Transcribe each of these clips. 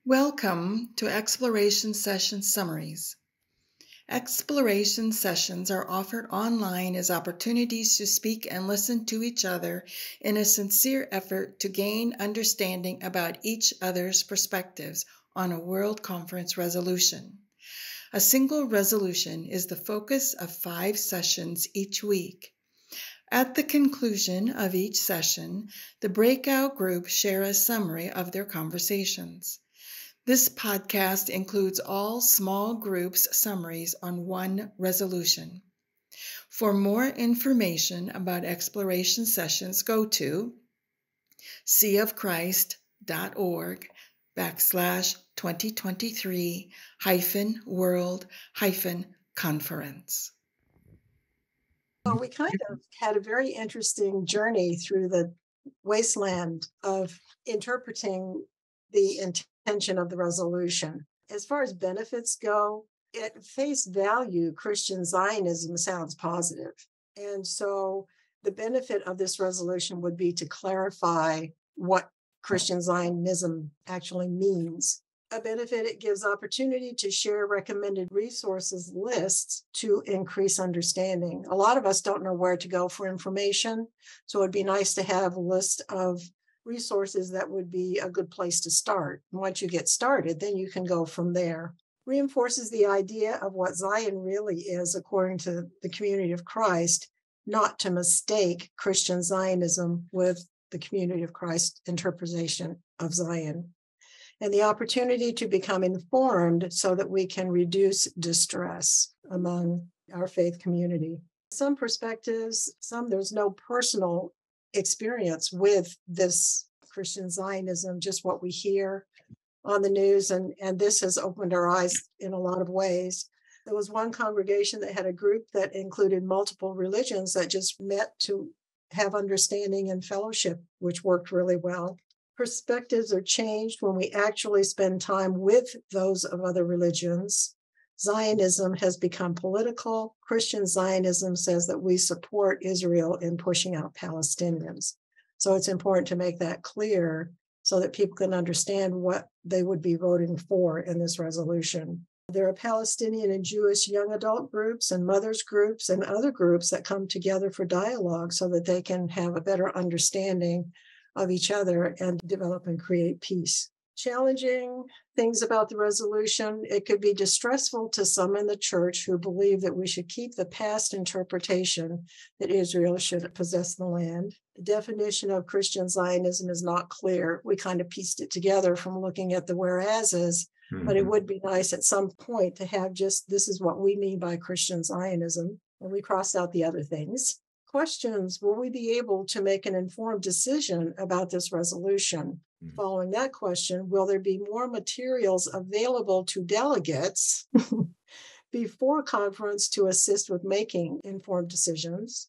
Welcome to Exploration Session Summaries. Exploration sessions are offered online as opportunities to speak and listen to each other in a sincere effort to gain understanding about each other's perspectives on a World Conference resolution. A single resolution is the focus of 5 sessions each week. At the conclusion of each session, the breakout groups share a summary of their conversations. This podcast includes all small groups summaries on one resolution. For more information about exploration sessions, go to seaofchrist.org/2023-world-conference. Well, we kind of had a very interesting journey through the wasteland of interpreting the intention of the resolution. As far as benefits go, at face value, Christian Zionism sounds positive. And so the benefit of this resolution would be to clarify what Christian Zionism actually means. A benefit, it gives opportunity to share recommended resources lists to increase understanding. A lot of us don't know where to go for information, so it'd be nice to have a list of resources that would be a good place to start. And once you get started, then you can go from there. Reinforces the idea of what Zion really is according to the community of Christ, not to mistake Christian Zionism with the community of Christ interpretation of Zion. And the opportunity to become informed so that we can reduce distress among our faith community. Some perspectives, there's no personal experience with this Christian Zionism, just what we hear on the news, and this has opened our eyes in a lot of ways. There was one congregation that had a group that included multiple religions that just met to have understanding and fellowship, which worked really well. Perspectives are changed when we actually spend time with those of other religions. Zionism has become political. Christian Zionism says that we support Israel in pushing out Palestinians. So it's important to make that clear so that people can understand what they would be voting for in this resolution. There are Palestinian and Jewish young adult groups and mothers groups and other groups that come together for dialogue so that they can have a better understanding of each other and develop and create peace. Challenging things about the resolution, it could be distressful to some in the church who believe that we should keep the past interpretation that Israel should possess the land. The definition of Christian Zionism is not clear. We kind of pieced it together from looking at the whereases, but it would be nice at some point to have just, this is what we mean by Christian Zionism, and we crossed out the other things. Questions, will we be able to make an informed decision about this resolution? Following that question, will there be more materials available to delegates before conference to assist with making informed decisions?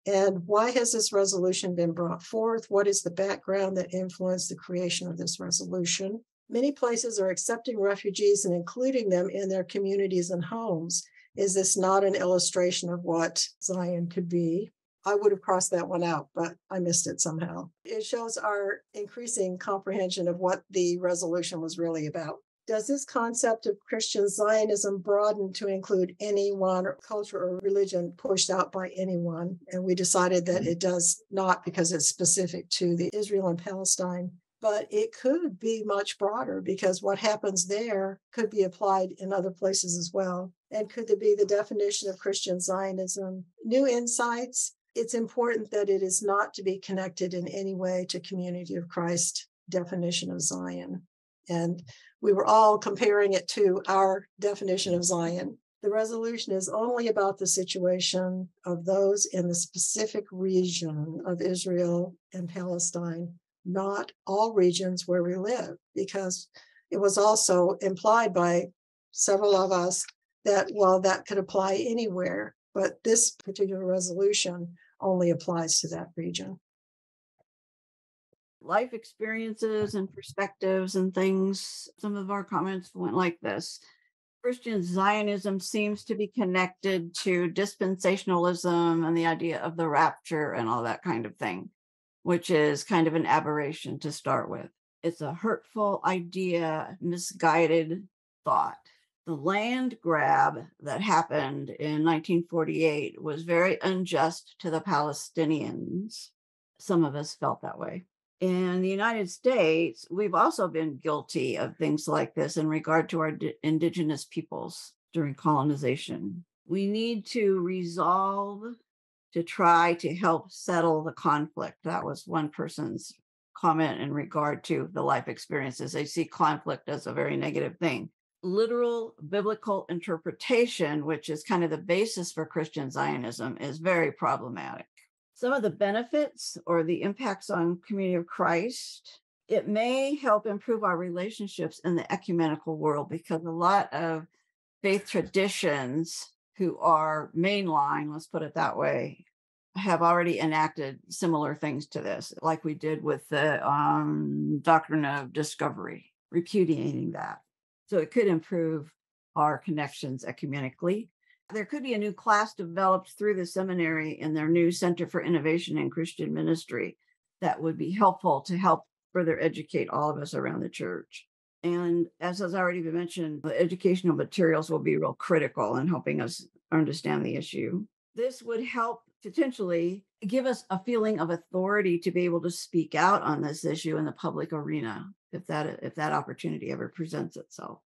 And why has this resolution been brought forth? What is the background that influenced the creation of this resolution? Many places are accepting refugees and including them in their communities and homes. Is this not an illustration of what Zion could be? I would have crossed that one out, but I missed it somehow. It shows our increasing comprehension of what the resolution was really about. Does this concept of Christian Zionism broaden to include anyone or culture or religion pushed out by anyone? And we decided that it does not, because it's specific to the Israel and Palestine. But it could be much broader because what happens there could be applied in other places as well. And could there be the definition of Christian Zionism? New insights. It's important that it is not to be connected in any way to Community of Christ definition of Zion. And we were all comparing it to our definition of Zion. The resolution is only about the situation of those in the specific region of Israel and Palestine, not all regions where we live, because it was also implied by several of us that, well, that could apply anywhere, but this particular resolution only applies to that region. Life experiences and perspectives and things. Some of our comments went like this. Christian Zionism seems to be connected to dispensationalism and the idea of the rapture and all that kind of thing, which is kind of an aberration to start with. It's a hurtful idea, misguided thought. The land grab that happened in 1948 was very unjust to the Palestinians. Some of us felt that way. In the United States, we've also been guilty of things like this in regard to our indigenous peoples during colonization. We need to resolve to try to help settle the conflict. That was one person's comment in regard to the life experiences. They see conflict as a very negative thing. Literal biblical interpretation, which is kind of the basis for Christian Zionism, is very problematic. Some of the benefits or the impacts on community of Christ, it may help improve our relationships in the ecumenical world, because a lot of faith traditions who are mainline, let's put it that way, have already enacted similar things to this, like we did with the doctrine of discovery, repudiating that. So it could improve our connections ecumenically. There could be a new class developed through the seminary and their new Center for Innovation in Christian Ministry that would be helpful to help further educate all of us around the church. And as has already been mentioned, the educational materials will be real critical in helping us understand the issue. This would help potentially give us a feeling of authority to be able to speak out on this issue in the public arena, if that opportunity ever presents itself.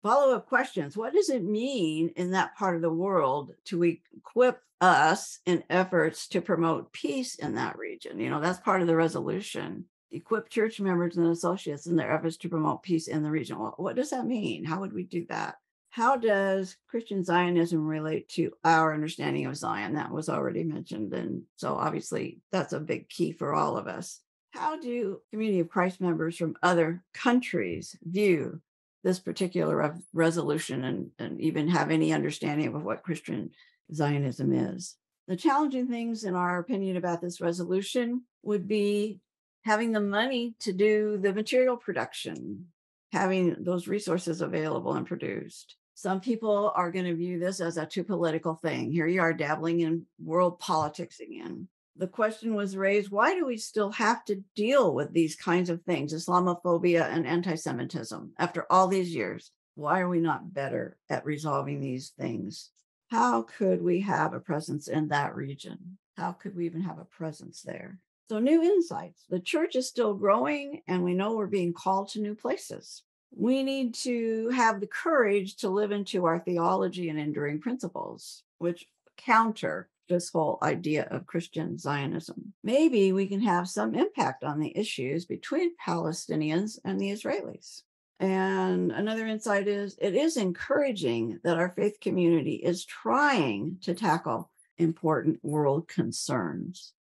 Follow-up questions. What does it mean in that part of the world to equip us in efforts to promote peace in that region? That's part of the resolution. Equip church members and associates in their efforts to promote peace in the region. Well, what does that mean? How would we do that? How does Christian Zionism relate to our understanding of Zion? That was already mentioned. And so obviously that's a big key for all of us. How do Community of Christ members from other countries view this particular resolution and even have any understanding of what Christian Zionism is? The challenging things, in our opinion, about this resolution would be having the money to do the material production, having those resources available and produced. Some people are going to view this as a too political thing. Here you are dabbling in world politics again. The question was raised, why do we still have to deal with these kinds of things, Islamophobia and anti-Semitism, after all these years? Why are we not better at resolving these things? How could we have a presence in that region? How could we even have a presence there? So new insights. The church is still growing, and we know we're being called to new places. We need to have the courage to live into our theology and enduring principles, which counter this whole idea of Christian Zionism. Maybe we can have some impact on the issues between Palestinians and the Israelis. And another insight is it is encouraging that our faith community is trying to tackle important world concerns.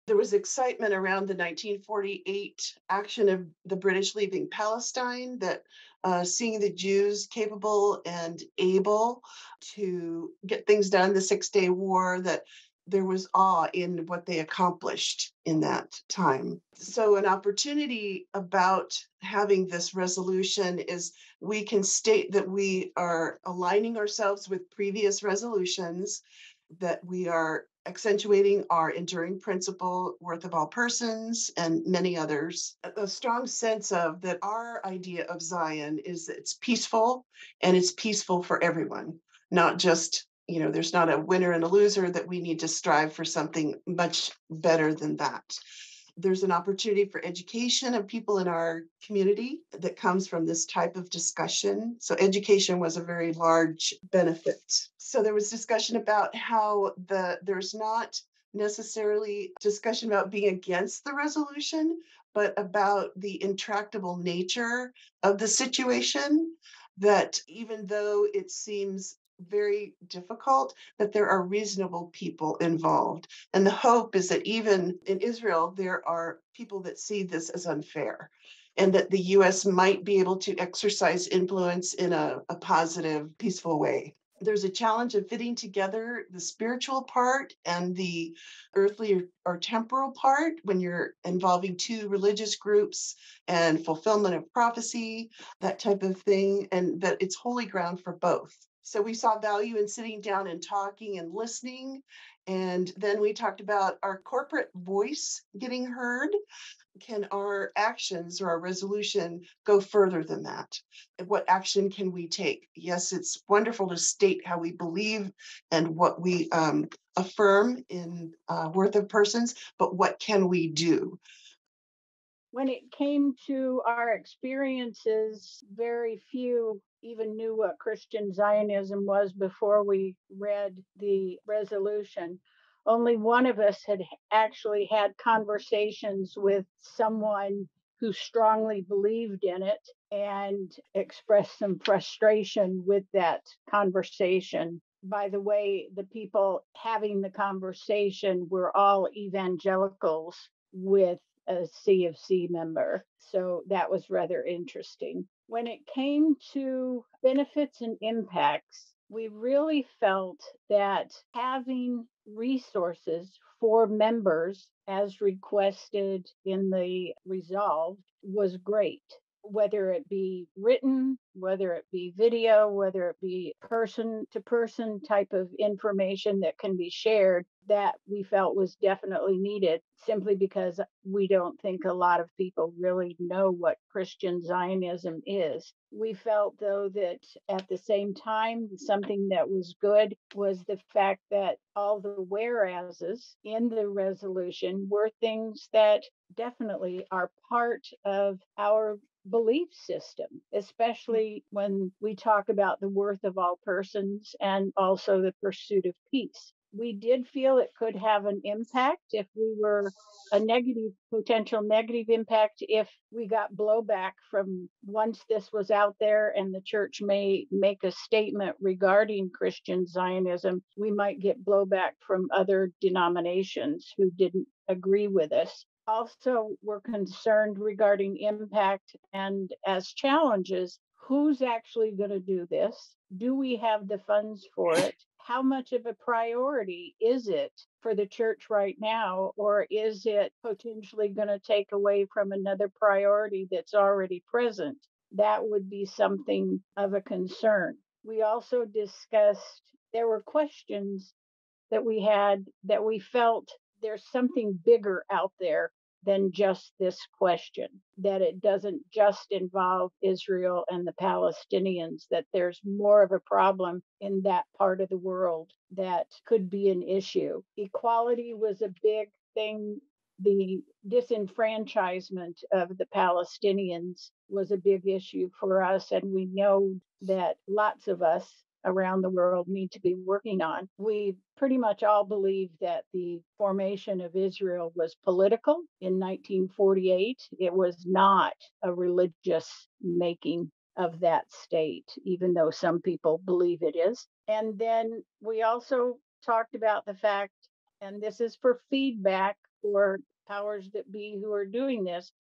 There was excitement around the 1948 action of the British leaving Palestine, that seeing the Jews capable and able to get things done, the Six-Day War, that there was awe in what they accomplished in that time. So an opportunity about having this resolution is we can state that we are aligning ourselves with previous resolutions, that we are accentuating our enduring principle, worth of all persons, and many others. A strong sense of that our idea of Zion is that it's peaceful, and it's peaceful for everyone, not just, there's not a winner and a loser, that we need to strive for something much better than that. There's an opportunity for education of people in our community that comes from this type of discussion. So education was a very large benefit. So there was discussion about how there's not necessarily discussion about being against the resolution, but about the intractable nature of the situation, that even though it seems very difficult, that there are reasonable people involved. And the hope is that even in Israel, there are people that see this as unfair, and that the US might be able to exercise influence in a positive, peaceful way. There's a challenge of fitting together the spiritual part and the earthly or temporal part when you're involving two religious groups, and fulfillment of prophecy, that type of thing, and that it's holy ground for both. So we saw value in sitting down and talking and listening. And then we talked about our corporate voice getting heard. can our actions or our resolution go further than that? What action can we take? Yes, it's wonderful to state how we believe and what we affirm in worth of persons, but what can we do? When it came to our experiences, very few even knew what Christian Zionism was before we read the resolution. Only one of us had actually had conversations with someone who strongly believed in it and expressed some frustration with that conversation. By the way, the people having the conversation were all evangelicals with a CFC member. So that was rather interesting. When it came to benefits and impacts, we really felt that having resources for members as requested in the resolve was great, whether it be written, whether it be video, whether it be person to person type of information that can be shared, that we felt was definitely needed, simply because we don't think a lot of people really know what Christian Zionism is. We felt, though, that at the same time, something that was good was the fact that all the whereases in the resolution were things that definitely are part of our belief system, especially when we talk about the worth of all persons and also the pursuit of peace. We did feel it could have an impact if we were a potential negative impact if we got blowback from once this was out there and the church may make a statement regarding Christian Zionism, we might get blowback from other denominations who didn't agree with us. Also, we're concerned regarding impact and as challenges. Who's actually going to do this? Do we have the funds for it? How much of a priority is it for the church right now? Or is it potentially going to take away from another priority that's already present? That would be something of a concern. We also discussed, there were questions that we had that we felt there's something bigger out there than just this question, that it doesn't just involve Israel and the Palestinians, that there's more of a problem in that part of the world that could be an issue. Equality was a big thing. The disenfranchisement of the Palestinians was a big issue for us, and we know that lots of us around the world need to be working on. We pretty much all believe that the formation of Israel was political in 1948. It was not a religious making of that state, even though some people believe it is. And then we also talked about the fact, and this is for feedback for powers that be who are doing this,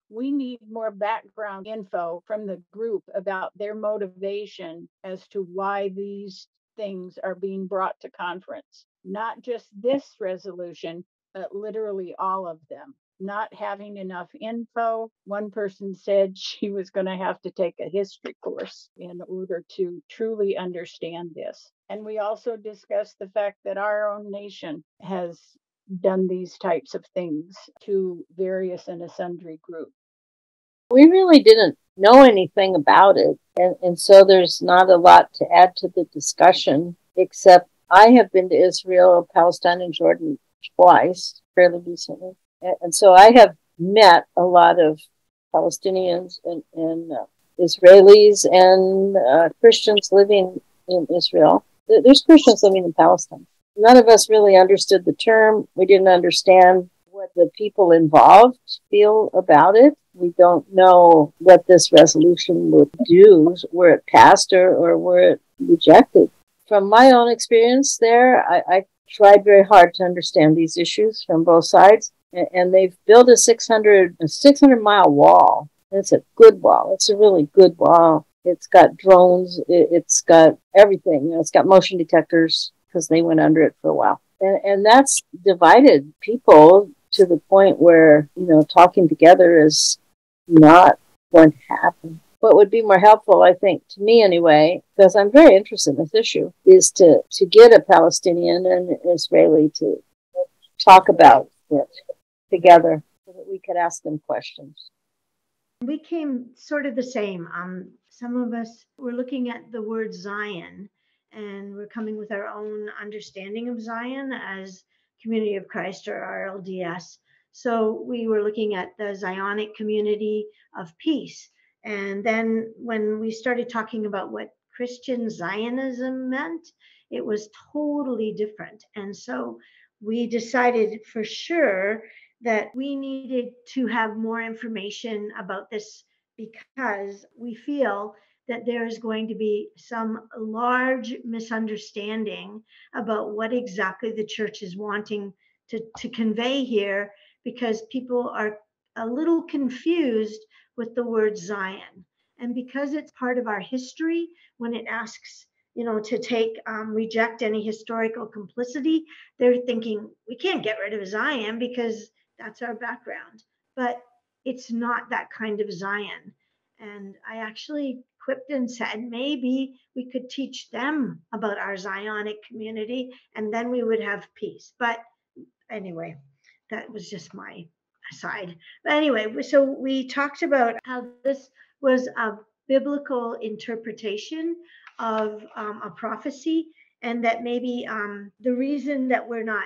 we need more background info from the group about their motivation as to why these things are being brought to conference. Not just this resolution, but literally all of them. Not having enough info. One person said she was going to have to take a history course in order to truly understand this. And we also discussed the fact that our own nation has done these types of things to various and sundry groups. We really didn't know anything about it, and so there's not a lot to add to the discussion, except I have been to Israel, Palestine, and Jordan twice, fairly recently, and so I have met a lot of Palestinians and Israelis and Christians living in Israel. There's Christians living in Palestine. None of us really understood the term. We didn't understand what the people involved feel about it. We don't know what this resolution would do, were it passed or were it rejected. From my own experience there, I tried very hard to understand these issues from both sides, and they've built a 600-mile wall. It's a good wall. It's a really good wall. It's got drones. It's got everything. It's got motion detectors because they went under it for a while. And that's divided people to the point where, talking together is not going to happen. What would be more helpful, I think, to me anyway, because I'm very interested in this issue, is to get a Palestinian and an Israeli to talk about it together. so that we could ask them questions. We came sort of the same. Some of us were looking at the word Zion, and we're coming with our own understanding of Zion as Community of Christ, or RLDS. So we were looking at the Zionic community of peace. And then when we started talking about what Christian Zionism meant, it was totally different. And so we decided for sure that we needed to have more information about this, because we feel that there is going to be some large misunderstanding about what exactly the church is wanting to convey here, because people are a little confused with the word Zion. And because it's part of our history, when it asks, to reject any historical complicity, they're thinking we can't get rid of Zion because that's our background. But it's not that kind of Zion. And I actually quipped and said maybe we could teach them about our Zionic community, and then we would have peace. But anyway, that was just my aside. But anyway, so we talked about how this was a biblical interpretation of a prophecy, and that maybe the reason that we're not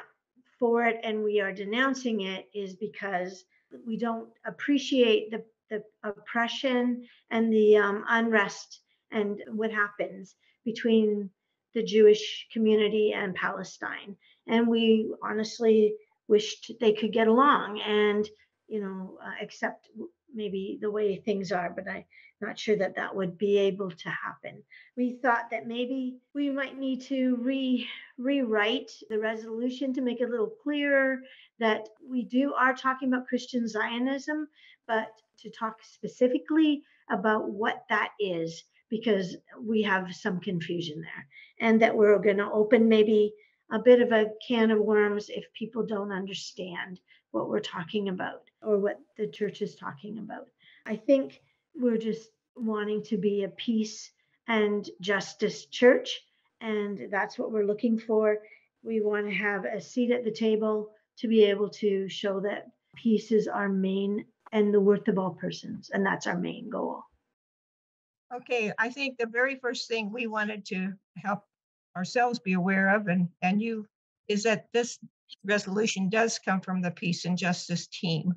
for it and we are denouncing it is because we don't appreciate the oppression and the unrest and what happens between the Jewish community and Palestine. And we honestly wished they could get along and, accept maybe the way things are, but I'm not sure that that would be able to happen. We thought that maybe we might need to rewrite the resolution to make it a little clearer that we are talking about Christian Zionism, but to talk specifically about what that is, because we have some confusion there, and that we're going to open maybe a bit of a can of worms if people don't understand what we're talking about or what the church is talking about. I think we're just wanting to be a peace and justice church, and that's what we're looking for. We want to have a seat at the table to be able to show that peace is our main and the worth of all persons, and that's our main goal. Okay, I think the very first thing we wanted to help ourselves be aware of, and you, is that this resolution does come from the Peace and Justice team.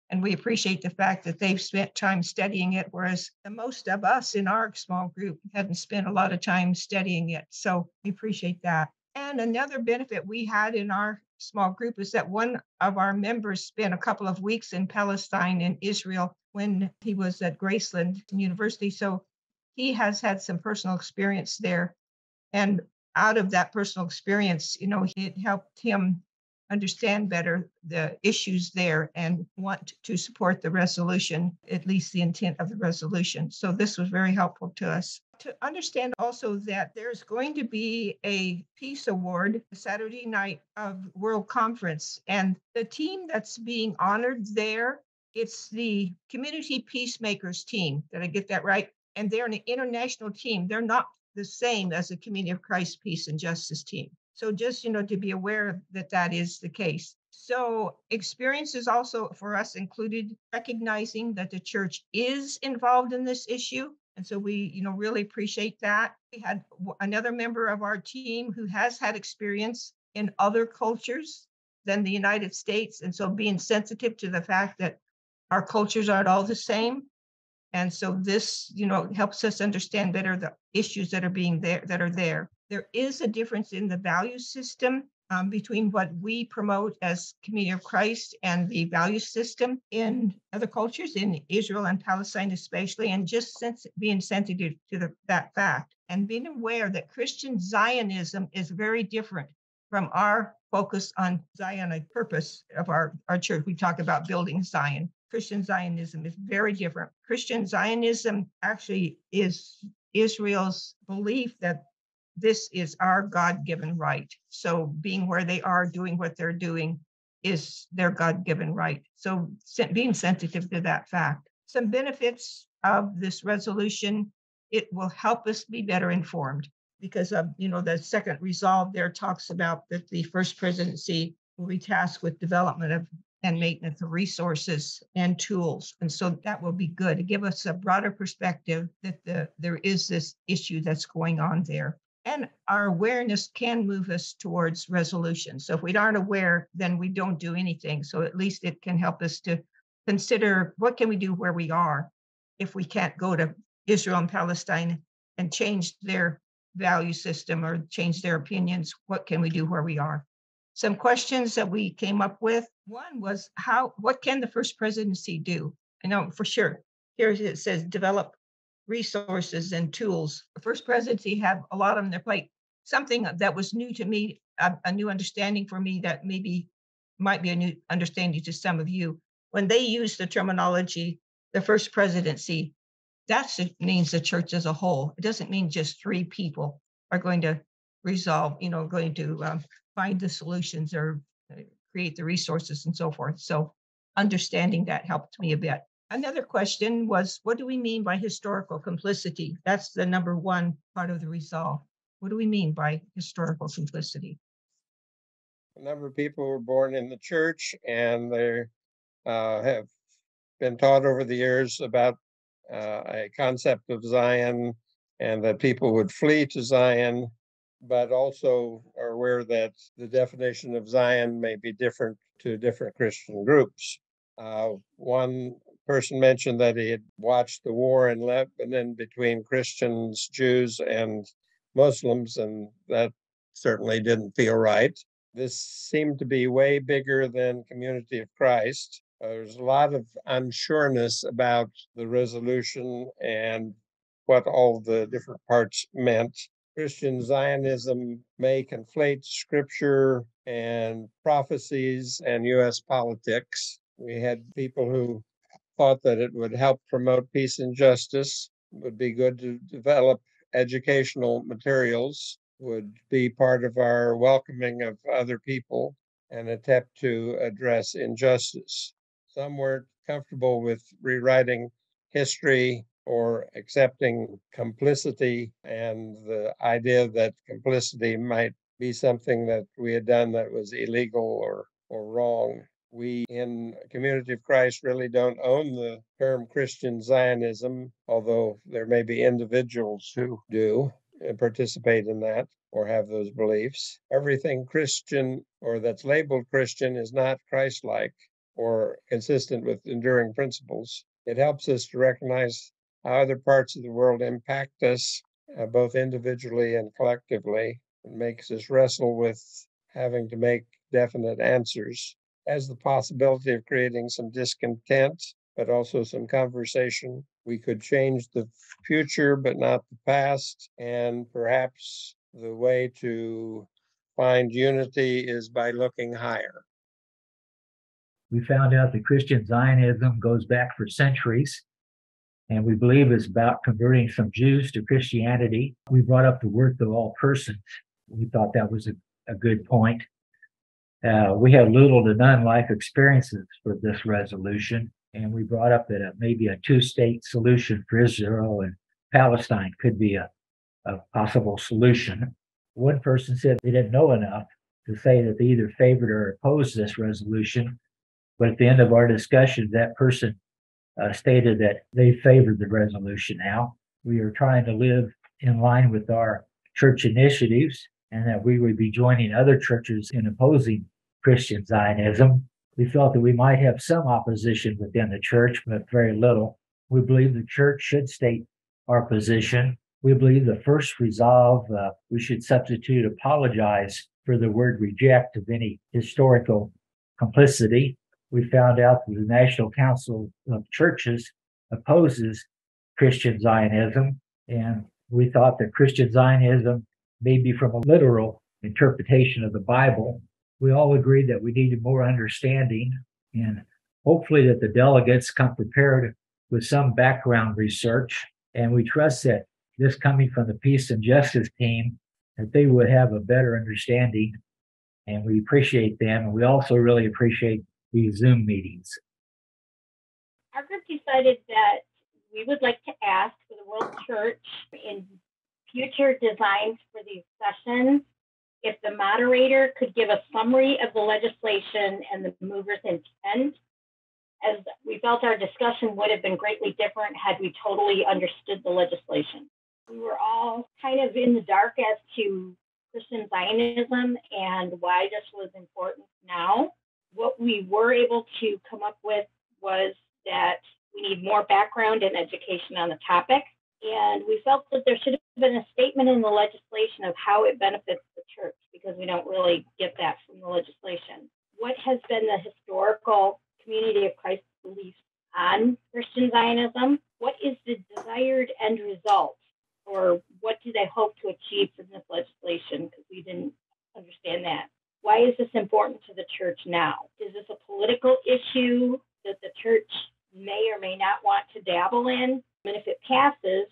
And we appreciate the fact that they've spent time studying it, whereas the most of us in our small group hadn't spent a lot of time studying it. So we appreciate that. And another benefit we had in our small group is that one of our members spent a couple of weeks in Palestine and Israel when he was at Graceland University. So he has had some personal experience there. And out of that personal experience, it helped him understand better the issues there and want to support the resolution, at least the intent of the resolution. So this was very helpful to us. To understand also that there's going to be a peace award Saturday night of World Conference, and the team that's being honored there, it's the Community Peacemakers team. Did I get that right? And they're an international team. They're not the same as the Community of Christ Peace and Justice team. So just, to be aware that that is the case. So experiences also for us included recognizing that the church is involved in this issue. And so we, really appreciate that. We had another member of our team who has had experience in other cultures than the United States. And so being sensitive to the fact that our cultures aren't all the same. And so this, helps us understand better the issues that are there. There is a difference in the value system between what we promote as Community of Christ and the value system in other cultures, in Israel and Palestine especially, and just being sensitive to that fact and being aware that Christian Zionism is very different from our focus on Zionic purpose of our church. We talk about building Zion. Christian Zionism is very different. Christian Zionism actually is Israel's belief that this is our God-given right. So being where they are, doing what they're doing is their God-given right. So being sensitive to that fact. Some benefits of this resolution, it will help us be better informed because of, the second resolve there talks about that the First Presidency will be tasked with development of and maintenance of resources and tools. And so that will be good to give us a broader perspective that there is this issue that's going on there. And our awareness can move us towards resolution. So if we aren't aware, then we don't do anything. So at least it can help us to consider what can we do where we are if we can't go to Israel and Palestine and change their value system or change their opinions. What can we do where we are? Some questions that we came up with. One was what can the First Presidency do? I know for sure. Here it says develop resources and tools. The First Presidency have a lot on their plate. Something that was new to me, a new understanding for me that maybe might be a new understanding to some of you. When they use the terminology, the First Presidency, that means the church as a whole. It doesn't mean just 3 people are going to resolve, going to find the solutions or create the resources and so forth. So understanding that helped me a bit. Another question was, what do we mean by historical complicity? That's the number 1 part of the resolve. What do we mean by historical complicity? A number of people were born in the church, and they have been taught over the years about a concept of Zion, and that people would flee to Zion, but also are aware that the definition of Zion may be different to different Christian groups. One person mentioned that he had watched the war in Lebanon between Christians, Jews, and Muslims, and that certainly didn't feel right. This seemed to be way bigger than Community of Christ. There's a lot of unsureness about the resolution and what all the different parts meant. Christian Zionism may conflate scripture and prophecies and U.S. politics. We had people who thought that it would help promote peace and justice, would be good to develop educational materials, would be part of our welcoming of other people, and attempt to address injustice. Some weren't comfortable with rewriting history or accepting complicity, and the idea that complicity might be something that we had done that was illegal or wrong. We in Community of Christ really don't own the term Christian Zionism, although there may be individuals who do participate in that or have those beliefs. Everything Christian or that's labeled Christian is not Christ-like or consistent with enduring principles. It helps us to recognize how other parts of the world impact us, both individually and collectively. It makes us wrestle with having to make definite answers. Has the possibility of creating some discontent, but also some conversation. We could change the future, but not the past. And perhaps the way to find unity is by looking higher. We found out that Christian Zionism goes back for centuries, and we believe it's about converting some Jews to Christianity. We brought up the worth of all persons. We thought that was a good point. We have little to none life experiences for this resolution, and we brought up that maybe a 2-state solution for Israel and Palestine could be a possible solution. One person said they didn't know enough to say that they either favored or opposed this resolution, but at the end of our discussion, that person stated that they favored the resolution now. We are trying to live in line with our church initiatives, and that we would be joining other churches in opposing Christian Zionism. We felt that we might have some opposition within the church, but very little. We believe the church should state our position. We believe the first resolve, we should substitute apologize for the word reject of any historical complicity. We found out that the National Council of Churches opposes Christian Zionism, and we thought that Christian Zionism may be from a literal interpretation of the Bible. We all agreed that we needed more understanding, and hopefully that the delegates come prepared with some background research. And we trust that this coming from the Peace and Justice team, that they would have a better understanding, and we appreciate them. And we also really appreciate these Zoom meetings. Our group decided that we would like to ask for the World Church in future designs for these sessions if the moderator could give a summary of the legislation and the mover's intent, as we felt our discussion would have been greatly different had we totally understood the legislation. We were all kind of in the dark as to Christian Zionism and why this was important now. What we were able to come up with was that we need more background and education on the topic. And we felt that there should have been a statement in the legislation of how it benefits the church, because we don't really get that from the legislation. What has been the historical Community of Christ beliefs on Christian Zionism? What is the desired end result? Or what do they hope to achieve from this legislation? Because we didn't understand that. Why is this important to the church now? Is this a political issue that the church may or may not want to dabble in? And if it passes,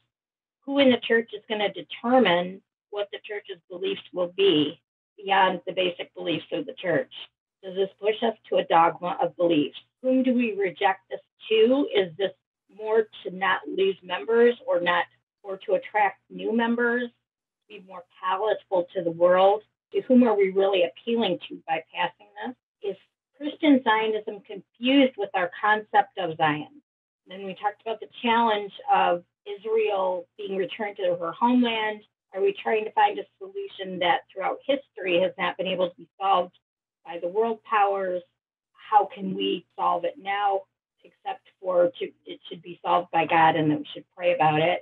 who in the church is going to determine what the church's beliefs will be beyond the basic beliefs of the church? Does this push us to a dogma of beliefs? Whom do we reject this to? Is this more to not lose members or to attract new members, to be more palatable to the world? To whom are we really appealing to by passing this? Is Christian Zionism confused with our concept of Zion? Then we talked about the challenge of Israel being returned to her homeland. Are we trying to find a solution that throughout history has not been able to be solved by the world powers? How can we solve it now, except for it should be solved by God and that we should pray about it?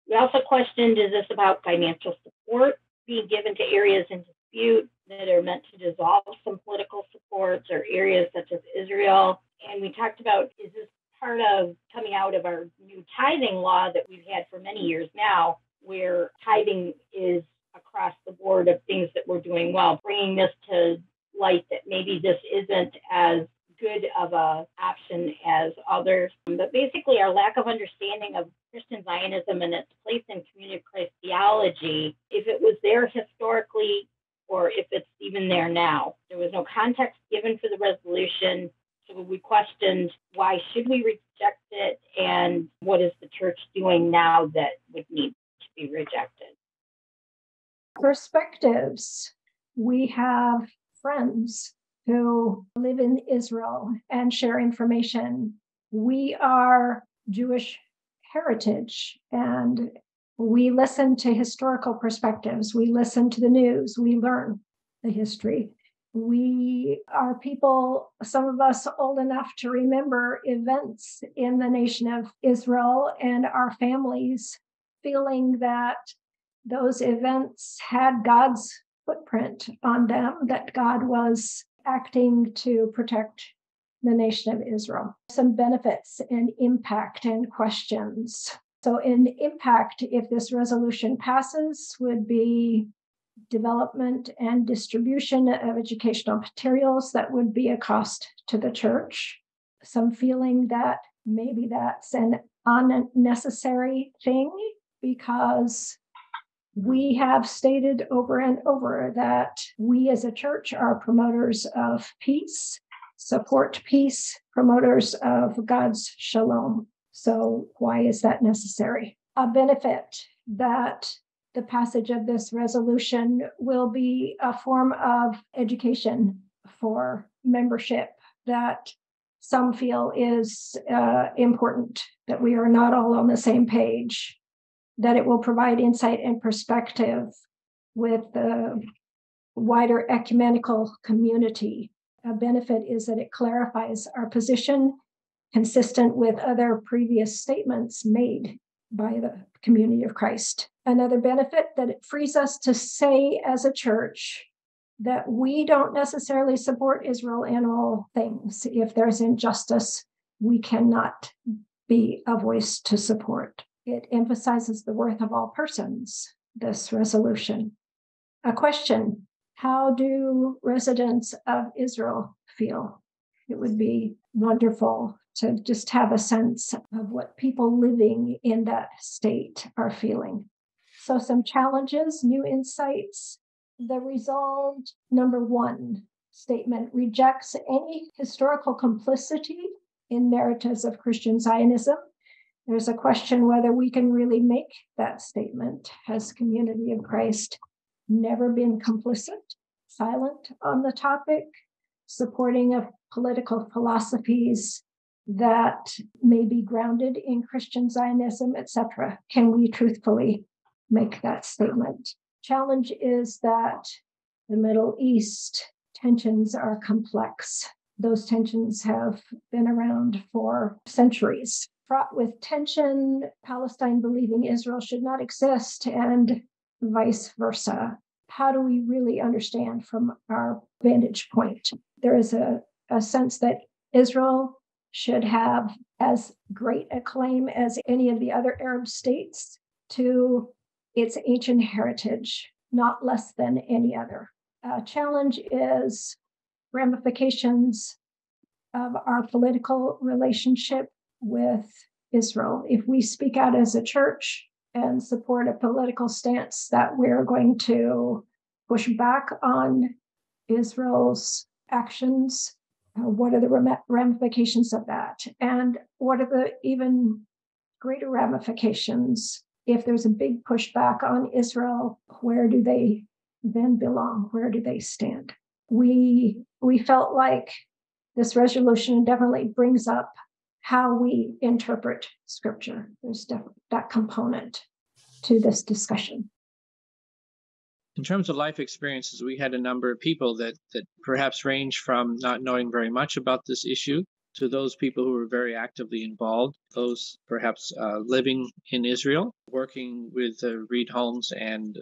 We also questioned, is this about financial support being given to areas in dispute that are meant to dissolve some political supports or areas such as Israel? And we talked about, is this part of coming out of our new tithing law that we've had for many years now, where tithing is across the board of things that we're doing well, bringing this to light that maybe this isn't as good of a option as others. But basically our lack of understanding of Christian Zionism and its place in Community of Christ theology, if it was there historically or if it's even there now. There was no context given for the resolution. So we questioned, why should we reject it? And what is the church doing now that would need to be rejected? Perspectives. We have friends who live in Israel and share information. We are Jewish heritage and we listen to historical perspectives. We listen to the news. We learn the history. We are people, some of us old enough to remember events in the nation of Israel and our families feeling that those events had God's footprint on them, that God was acting to protect the nation of Israel. Some benefits and impact and questions. So in impact, if this resolution passes, would be development and distribution of educational materials that would be a cost to the church. Some feeling that maybe that's an unnecessary thing because we have stated over and over that we as a church are promoters of peace, support peace, promoters of God's shalom. So why is that necessary? A benefit that the passage of this resolution will be a form of education for membership that some feel is important, that we are not all on the same page, that it will provide insight and perspective with the wider ecumenical community. A benefit is that it clarifies our position consistent with other previous statements made by the community of Christ. Another benefit, that it frees us to say as a church that we don't necessarily support Israel in all things. If there's injustice, we cannot be a voice to support. It emphasizes the worth of all persons, this resolution. A question, how do residents of Israel feel? It would be wonderful to just have a sense of what people living in that state are feeling. So some challenges, new insights. The resolved number 1 statement rejects any historical complicity in narratives of Christian Zionism. There's a question whether we can really make that statement as community of Christ. never been complicit, silent on the topic, supporting of political philosophies that may be grounded in Christian Zionism, etc. Can we truthfully make that statement? Challenge is that the Middle East tensions are complex. Those tensions have been around for centuries. Fraught with tension, Palestine believing Israel should not exist, and vice versa. How do we really understand from our vantage point? There is a sense that Israel should have as great a claim as any of the other Arab states to its ancient heritage, not less than any other. Challenge is ramifications of our political relationship with Israel. If we speak out as a church and support a political stance that we're going to push back on Israel's actions, what are the ramifications of that? And what are the even greater ramifications if there's a big pushback on Israel? Where do they then belong? Where do they stand? We felt like this resolution definitely brings up how we interpret scripture. There's definitely that component to this discussion. In terms of life experiences, we had a number of people that perhaps range from not knowing very much about this issue to those people who were very actively involved, those perhaps living in Israel, working with Reed Holmes and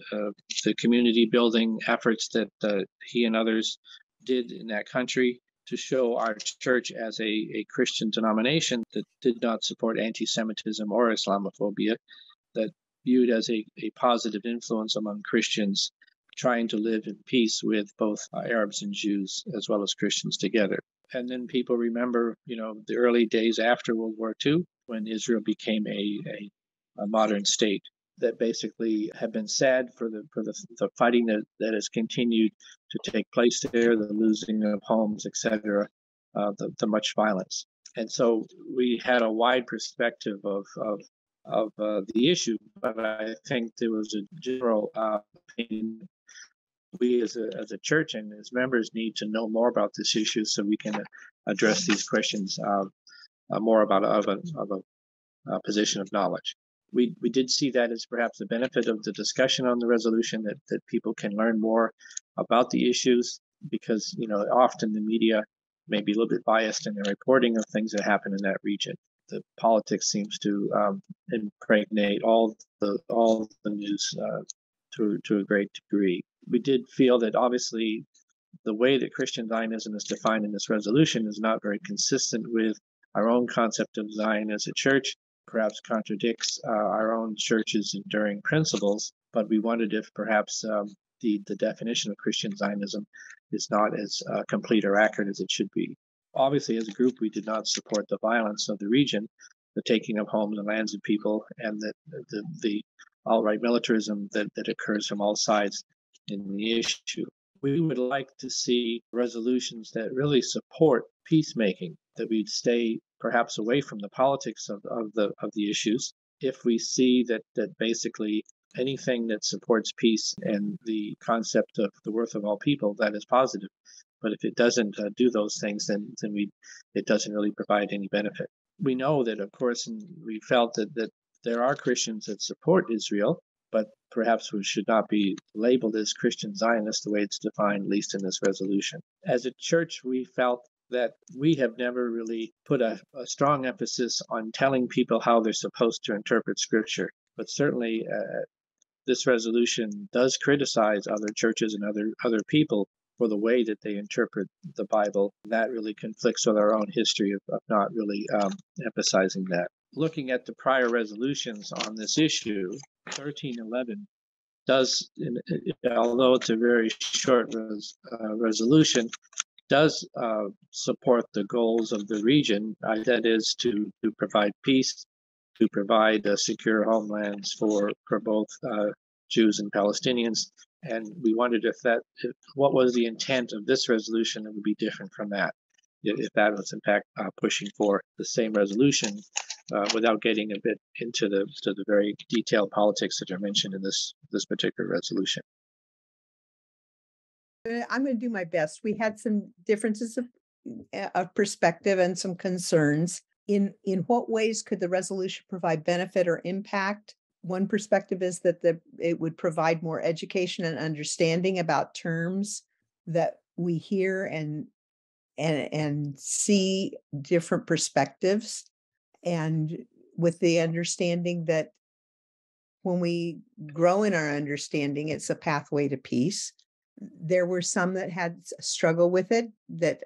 the community building efforts that he and others did in that country to show our church as a Christian denomination that did not support anti-Semitism or Islamophobia, that viewed as a positive influence among Christians trying to live in peace with both Arabs and Jews as well as Christians together. And then people remember, the early days after World War II, when Israel became a modern state, that basically have been sad for the fighting that has continued to take place there, the losing of homes, etc., the much violence. And so we had a wide perspective of the issue, but I think there was a general opinion. We as a church and as members need to know more about this issue so we can address these questions more about a position of knowledge. We did see that as perhaps a benefit of the discussion on the resolution, that people can learn more about the issues, because often the media may be a little bit biased in their reporting of things that happen in that region. The politics seems to impregnate all the news to a great degree. We did feel that obviously the way that Christian Zionism is defined in this resolution is not very consistent with our own concept of Zion as a church, perhaps contradicts our own church's enduring principles, but we wondered if perhaps the definition of Christian Zionism is not as complete or accurate as it should be. Obviously, as a group, we did not support the violence of the region, the taking of homes and lands of people, and the alt-right militarism that occurs from all sides in the issue. We would like to see resolutions that really support peacemaking, that we'd stay perhaps away from the politics of the issues if we see that basically anything that supports peace and the concept of the worth of all people, that is positive. But if it doesn't do those things, then it doesn't really provide any benefit. We know that, of course, and we felt that there are Christians that support Israel, but perhaps we should not be labeled as Christian Zionists the way it's defined, at least in this resolution. As a church, we felt that we have never really put a strong emphasis on telling people how they're supposed to interpret Scripture. But certainly, this resolution does criticize other churches and other people for the way that they interpret the Bible. That really conflicts with our own history of not really emphasizing that. Looking at the prior resolutions on this issue, 1311 does, although it's a very short resolution, does support the goals of the region, that is to provide peace, to provide secure homelands for both Jews and Palestinians. And we wondered if what was the intent of this resolution that would be different from that, if that was in fact pushing for the same resolution without getting a bit into the very detailed politics that are mentioned in this particular resolution. I'm going to do my best. We had some differences of perspective and some concerns. In what ways could the resolution provide benefit or impact? One perspective is that it would provide more education and understanding about terms that we hear and see different perspectives, and with the understanding that when we grow in our understanding, it's a pathway to peace. There were some that had a struggle with it, that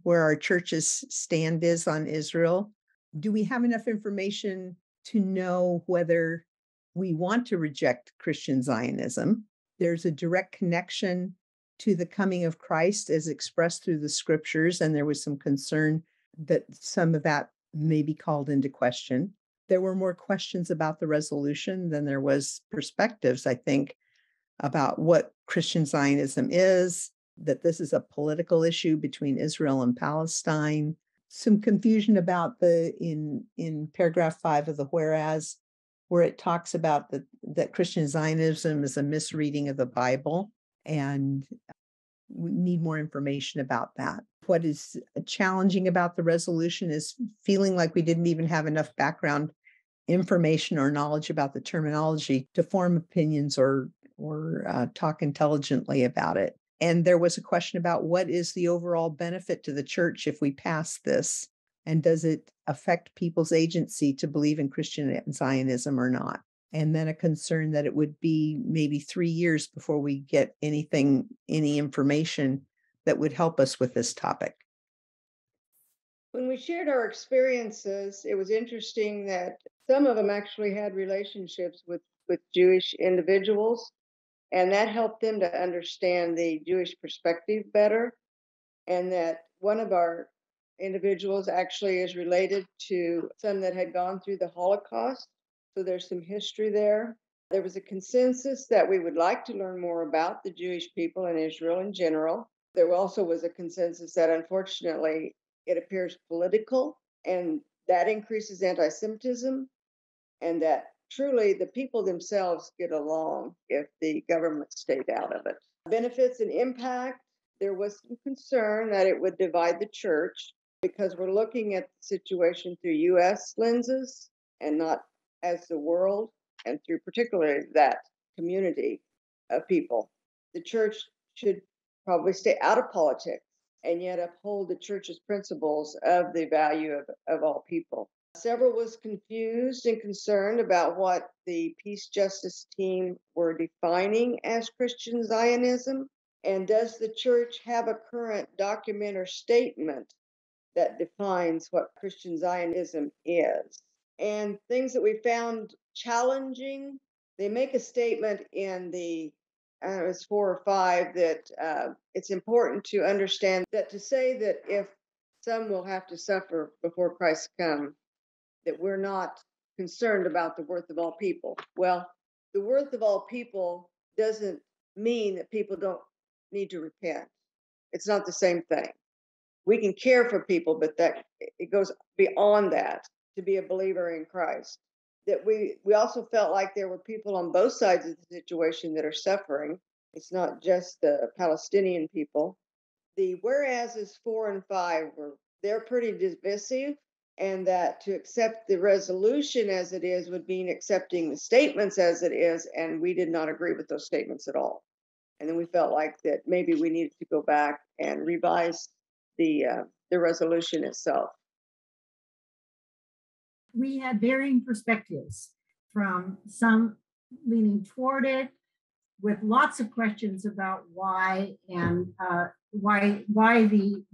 where our church's stand is on Israel. Do we have enough information to know whether we want to reject Christian Zionism? There's a direct connection to the coming of Christ as expressed through the scriptures, and there was some concern that some of that may be called into question. There were more questions about the resolution than there was perspectives, I think, about what Christian Zionism is, that this is a political issue between Israel and Palestine. Some confusion about in paragraph 5 of the whereas, where it talks about that Christian Zionism is a misreading of the Bible, and we need more information about that. What is challenging about the resolution is feeling like we didn't even have enough background information or knowledge about the terminology to form opinions or talk intelligently about it. And there was a question about what is the overall benefit to the church if we pass this, and does it affect people's agency to believe in Christian Zionism or not? And then a concern that it would be maybe 3 years before we get any information that would help us with this topic. When we shared our experiences, it was interesting that some of them actually had relationships with Jewish individuals, and that helped them to understand the Jewish perspective better. And that one of our individuals actually is related to some that had gone through the Holocaust. So there's some history there. There was a consensus that we would like to learn more about the Jewish people in Israel in general. There also was a consensus that unfortunately it appears political, and that increases anti-Semitism, and that truly the people themselves get along if the government stayed out of it. Benefits and impact, there was some concern that it would divide the church because we're looking at the situation through U.S. lenses and not as the world, and through particularly that community of people. The church should probably stay out of politics and yet uphold the church's principles of the value of all people. Several was confused and concerned about what the Peace Justice team were defining as Christian Zionism, and does the church have a current document or statement that defines what Christian Zionism is? And things that we found challenging, they make a statement in the it was 4 or 5, that it's important to understand that to say that if some will have to suffer before Christ comes, that we're not concerned about the worth of all people. Well, the worth of all people doesn't mean that people don't need to repent. It's not the same thing. We can care for people, but that it goes beyond that to be a believer in Christ. That we also felt like there were people on both sides of the situation that are suffering. It's not just the Palestinian people. The whereases 4 and 5 they're pretty divisive, and that to accept the resolution as it is would mean accepting the statements as it is, and we did not agree with those statements at all. And then we felt like that maybe we needed to go back and revise the resolution itself. We had varying perspectives, from some leaning toward it with lots of questions about why, and why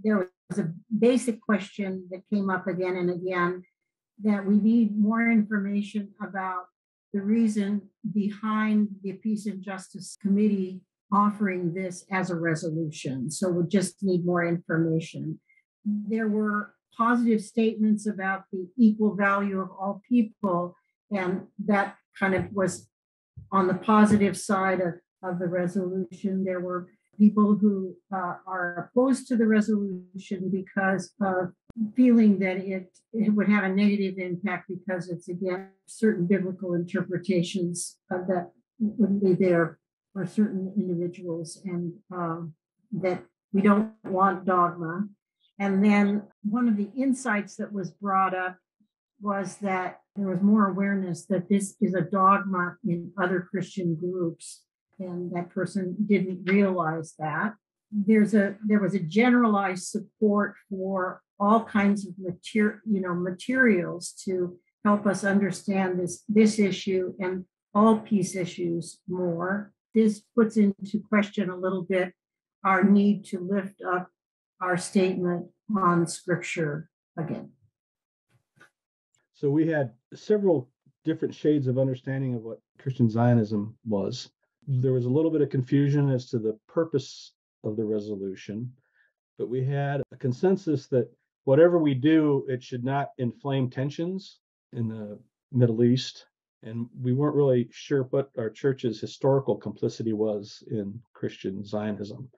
there was a basic question that came up again and again, that we need more information about the reason behind the Peace and Justice Committee offering this as a resolution. So we just need more information. There were positive statements about the equal value of all people, and that kind of was on the positive side of the resolution. There were people who are opposed to the resolution because of feeling that it would have a negative impact because it's against certain biblical interpretations that wouldn't be there for certain individuals, and that we don't want dogma. And then one of the insights that was brought up was that there was more awareness that this is a dogma in other Christian groups, and that person didn't realize that. There was a generalized support for all kinds of materials to help us understand this issue and all peace issues more. This puts into question a little bit our need to lift up our statement on Scripture again. So we had several different shades of understanding of what Christian Zionism was. There was a little bit of confusion as to the purpose of the resolution, but we had a consensus that whatever we do, it should not inflame tensions in the Middle East. And we weren't really sure what our church's historical complicity was in Christian Zionism.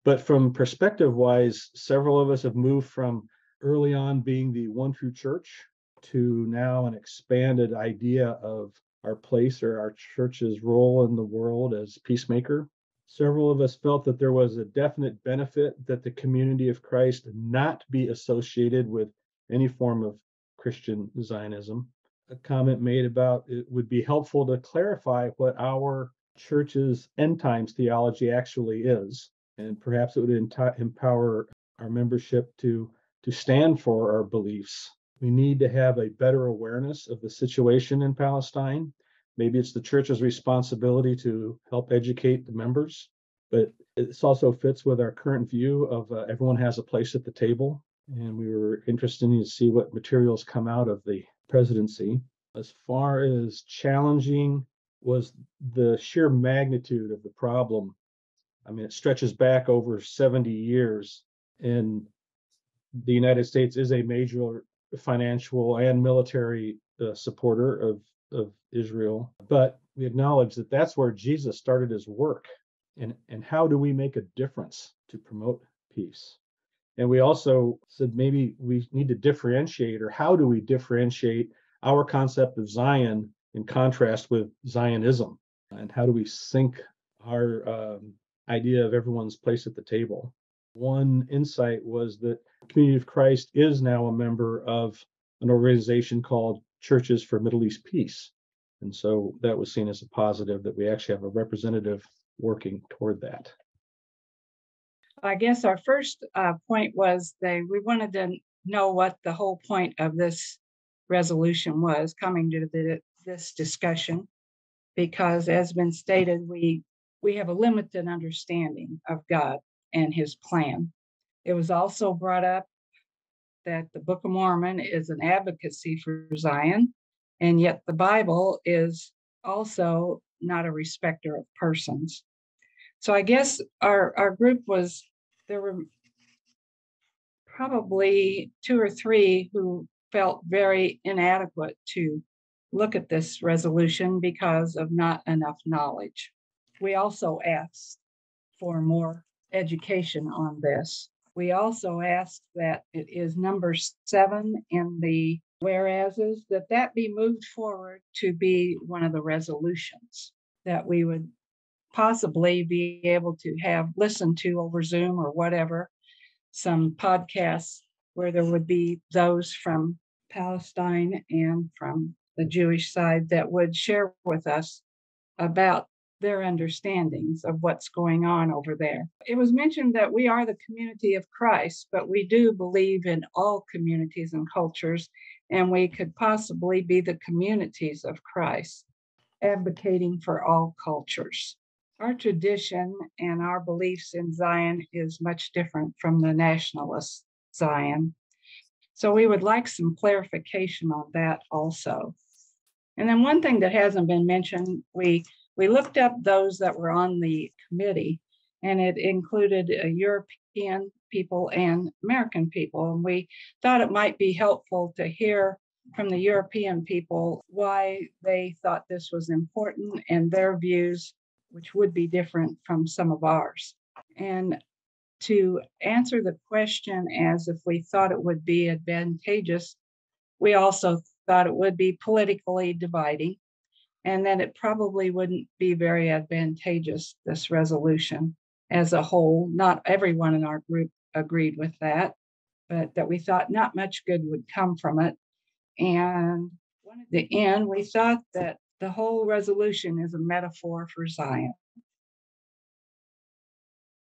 But from perspective-wise, several of us have moved from early on being the one true church to now an expanded idea of our place or our church's role in the world as peacemaker. Several of us felt that there was a definite benefit that the community of Christ not be associated with any form of Christian Zionism. A comment made about it would be helpful to clarify what our church's end times theology actually is, and perhaps it would empower our membership to stand for our beliefs. We need to have a better awareness of the situation in Palestine. Maybe it's the church's responsibility to help educate the members, but it also fits with our current view of everyone has a place at the table. And we were interested to see what materials come out of the presidency. As far as challenging was the sheer magnitude of the problem. I mean, it stretches back over 70 years, and the United States is a major financial and military supporter of Israel, but we acknowledge that that's where Jesus started his work, and how do we make a difference to promote peace? And we also said maybe we need to differentiate, or how do we differentiate our concept of Zion in contrast with Zionism, and how do we sync our idea of everyone's place at the table? One insight was that the Community of Christ is now a member of an organization called Churches for Middle East Peace. And so that was seen as a positive that we actually have a representative working toward that. I guess our first point was we wanted to know what the whole point of this resolution was coming to this discussion, because as been stated, we have a limited understanding of God and his plan. It was also brought up that the Book of Mormon is an advocacy for Zion, and yet the Bible is also not a respecter of persons. So I guess our group there were probably 2 or 3 who felt very inadequate to look at this resolution because of not enough knowledge. We also asked for more education on this. We also asked that it is number 7 in the whereases, that be moved forward to be one of the resolutions that we would possibly be able to have listened to over Zoom or whatever, some podcasts where there would be those from Palestine and from the Jewish side that would share with us about their understandings of what's going on over there. It was mentioned that we are the community of Christ, but we do believe in all communities and cultures, and we could possibly be the communities of Christ, advocating for all cultures. Our tradition and our beliefs in Zion is much different from the nationalist Zion. So we would like some clarification on that also. And then one thing that hasn't been mentioned, we looked up those that were on the committee, and it included European people and American people. And we thought it might be helpful to hear from the European people why they thought this was important and their views, which would be different from some of ours. And to answer the question as if we thought it would be advantageous, we also thought it would be politically dividing. and that it probably wouldn't be very advantageous, this resolution as a whole. Not everyone in our group agreed with that, but that we thought not much good would come from it. And at the end, we thought that the whole resolution is a metaphor for Zion.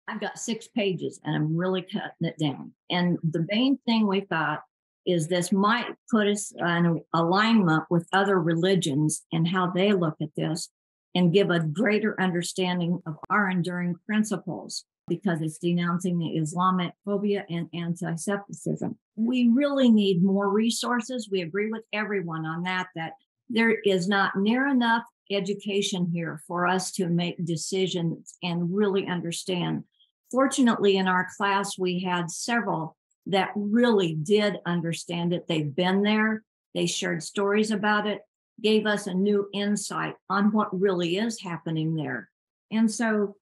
I've got 6 pages and I'm really cutting it down. And the main thing we thought is this might put us in alignment with other religions and how they look at this and give a greater understanding of our enduring principles, because it's denouncing the Islamic phobia and anti-Semitism. We really need more resources. We agree with everyone on that there is not near enough education here for us to make decisions and really understand. Fortunately, in our class, we had several that really did understand it. They've been there. They shared stories about it, gave us a new insight on what really is happening there. And so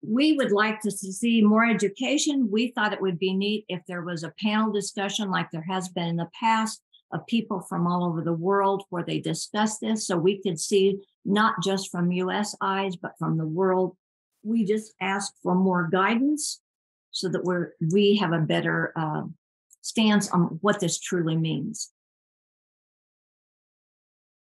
we would like to see more education. We thought it would be neat if there was a panel discussion like there has been in the past of people from all over the world where they discuss this, so we could see not just from US eyes, but from the world. We just ask for more guidance so that we have a better stance on what this truly means.